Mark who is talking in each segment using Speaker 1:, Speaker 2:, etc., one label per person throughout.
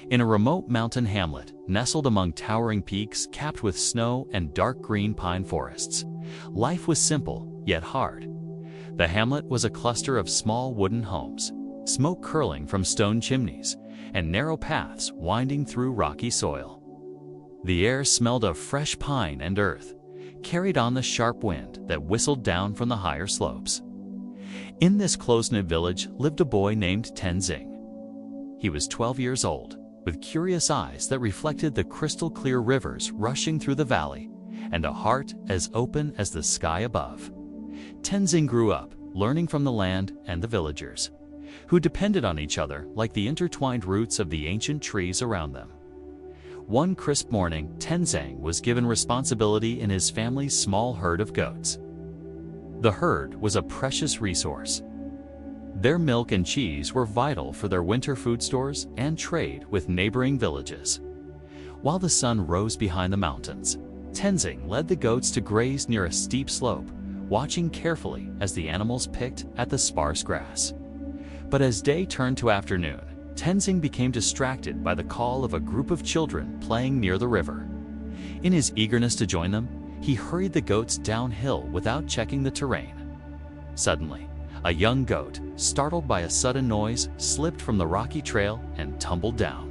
Speaker 1: In a remote mountain hamlet, nestled among towering peaks capped with snow and dark green pine forests, life was simple, yet hard. The hamlet was a cluster of small wooden homes, smoke curling from stone chimneys, and narrow paths winding through rocky soil. The air smelled of fresh pine and earth, carried on the sharp wind that whistled down from the higher slopes. In this close-knit village lived a boy named Tenzing. He was 12 years old, with curious eyes that reflected the crystal-clear rivers rushing through the valley, and a heart as open as the sky above. Tenzing grew up, learning from the land and the villagers, who depended on each other like the intertwined roots of the ancient trees around them. One crisp morning, Tenzing was given responsibility in his family's small herd of goats. The herd was a precious resource. Their milk and cheese were vital for their winter food stores and trade with neighboring villages. While the sun rose behind the mountains, Tenzing led the goats to graze near a steep slope, watching carefully as the animals picked at the sparse grass. But as day turned to afternoon, Tenzing became distracted by the call of a group of children playing near the river. In his eagerness to join them, he hurried the goats downhill without checking the terrain. Suddenly, a young goat, startled by a sudden noise, slipped from the rocky trail and tumbled down.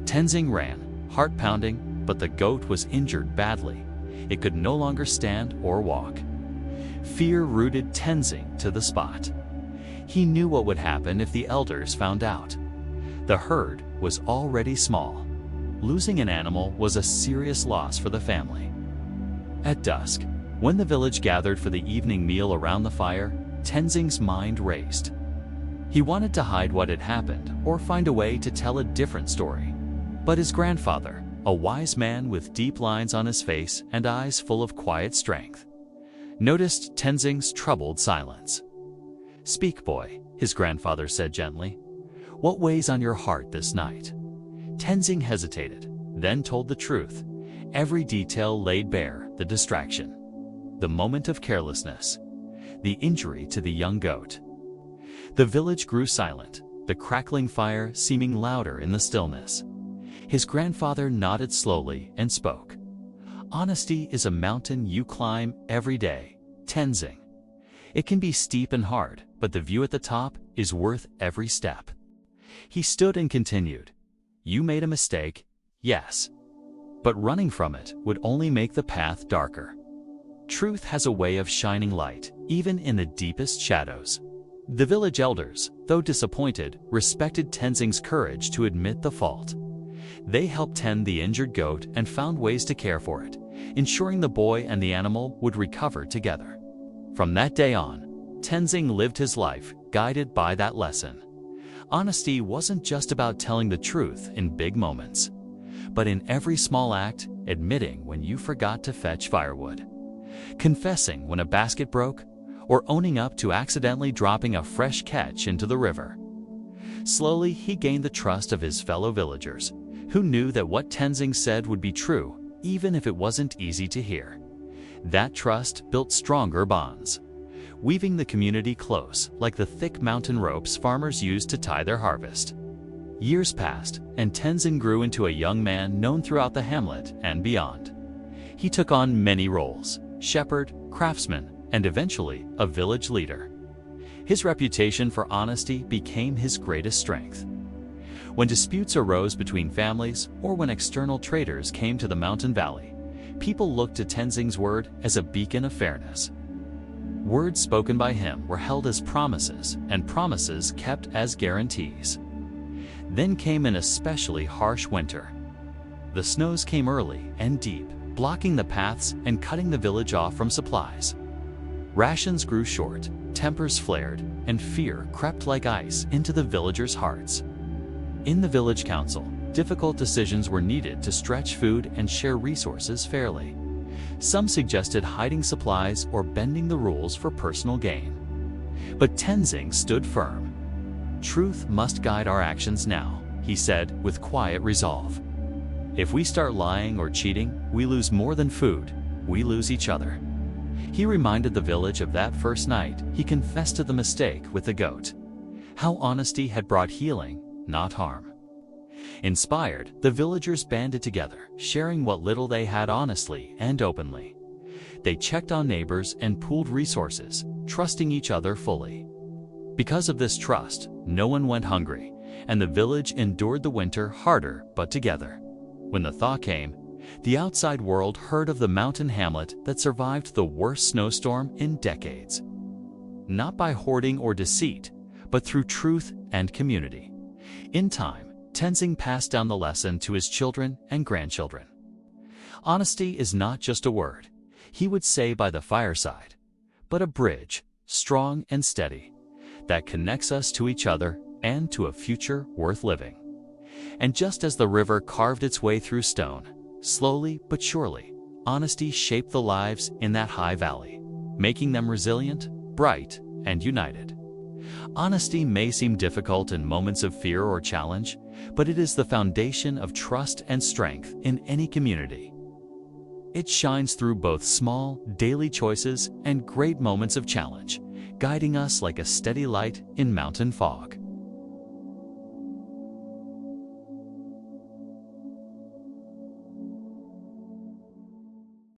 Speaker 1: Tenzing ran, heart pounding, but the goat was injured badly. It could no longer stand or walk. Fear rooted Tenzing to the spot. He knew what would happen if the elders found out. The herd was already small. Losing an animal was a serious loss for the family. At dusk, when the village gathered for the evening meal around the fire, Tenzing's mind raced. He wanted to hide what had happened or find a way to tell a different story. But his grandfather, a wise man with deep lines on his face and eyes full of quiet strength, noticed Tenzing's troubled silence. "Speak, boy," his grandfather said gently. "What weighs on your heart this night?" Tenzing hesitated, then told the truth. Every detail laid bare the distraction, the moment of carelessness, the injury to the young goat. The village grew silent, the crackling fire seeming louder in the stillness. His grandfather nodded slowly and spoke. "Honesty is a mountain you climb every day, Tenzing. It can be steep and hard, but the view at the top is worth every step." He stood and continued. "You made a mistake, yes, but running from it would only make the path darker. Truth has a way of shining light, even in the deepest shadows." The village elders, though disappointed, respected Tenzing's courage to admit the fault. They helped tend the injured goat and found ways to care for it, ensuring the boy and the animal would recover together. From that day on, Tenzing lived his life guided by that lesson. Honesty wasn't just about telling the truth in big moments, but in every small act, admitting when you forgot to fetch firewood, confessing when a basket broke, or owning up to accidentally dropping a fresh catch into the river. Slowly, he gained the trust of his fellow villagers, who knew that what Tenzing said would be true, even if it wasn't easy to hear. That trust built stronger bonds, weaving the community close like the thick mountain ropes farmers used to tie their harvest. Years passed, and Tenzing grew into a young man known throughout the hamlet and beyond. He took on many roles: shepherd, craftsman, and eventually a village leader. His reputation for honesty became his greatest strength. When disputes arose between families or when external traders came to the mountain valley, people looked to Tenzing's word as a beacon of fairness. Words spoken by him were held as promises, and promises kept as guarantees. Then came an especially harsh winter. The snows came early and deep, blocking the paths and cutting the village off from supplies. Rations grew short, tempers flared, and fear crept like ice into the villagers' hearts. In the village council, difficult decisions were needed to stretch food and share resources fairly. Some suggested hiding supplies or bending the rules for personal gain. But Tenzing stood firm. "Truth must guide our actions now," he said with quiet resolve. "If we start lying or cheating, we lose more than food, we lose each other." He reminded the village of that first night he confessed to the mistake with the goat, how honesty had brought healing, not harm. Inspired, the villagers banded together, sharing what little they had honestly and openly. They checked on neighbors and pooled resources, trusting each other fully. Because of this trust, no one went hungry, and the village endured the winter harder but together. When the thaw came, the outside world heard of the mountain hamlet that survived the worst snowstorm in decades. Not by hoarding or deceit, but through truth and community. In time, Tenzing passed down the lesson to his children and grandchildren. Honesty is not just a word, he would say by the fireside, but a bridge, strong and steady, that connects us to each other and to a future worth living. And just as the river carved its way through stone, slowly but surely, honesty shaped the lives in that high valley, making them resilient, bright, and united. Honesty may seem difficult in moments of fear or challenge, but it is the foundation of trust and strength in any community. It shines through both small, daily choices and great moments of challenge, guiding us like a steady light in mountain fog.